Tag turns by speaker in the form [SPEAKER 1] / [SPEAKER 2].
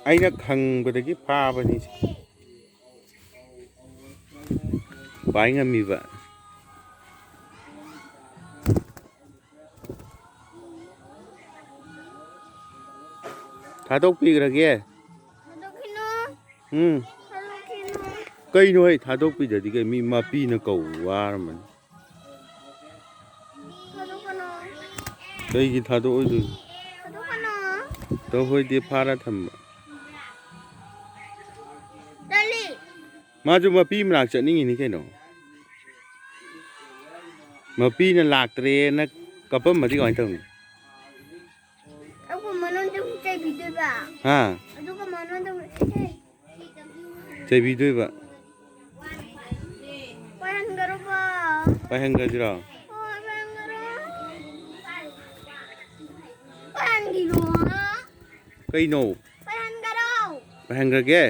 [SPEAKER 1] ꯑꯩꯅ ꯈꯪꯕꯗꯒꯤ ꯐꯥꯕꯅꯤ ꯄꯥꯏ ꯉꯝꯃꯤꯕ ꯊꯥꯗꯣꯛꯄꯤꯈ꯭ꯔꯒꯦ ꯀꯩꯅꯣ ꯑꯩ ꯊꯥꯗꯣꯛꯄꯤꯗ꯭ꯔꯗꯤ ꯀꯩ ꯃꯤ ꯃꯄꯤꯅ ꯀꯧ ꯋꯥꯔꯝꯃꯅꯤ ꯀꯩꯒꯤ ꯊꯥꯗꯣꯛꯑꯣꯏꯗꯣꯏꯅꯣ ꯇꯧꯍꯣꯏꯗꯦ ꯐꯥꯔ ꯊꯝꯕ ꯃꯥꯁꯨ ꯃꯄꯤ ꯃꯅꯥꯛ ꯆꯠꯅꯤꯡꯉꯤꯅꯤ ꯀꯩꯅꯣ ꯃꯄꯤꯅ ꯂꯥꯛꯇ꯭ꯔꯦꯅ ꯀꯞꯄꯝꯃꯗꯤ ꯀꯃꯥꯏꯅ ꯇꯧꯅꯤ ꯍꯥ ꯆꯩꯕꯤꯗꯣꯏꯕ ꯄꯥꯏꯍꯟꯈ꯭ꯔꯁꯤꯔꯣ ꯀꯩꯅꯣ ꯄꯥꯏꯍꯟꯈ꯭ꯔꯒꯦ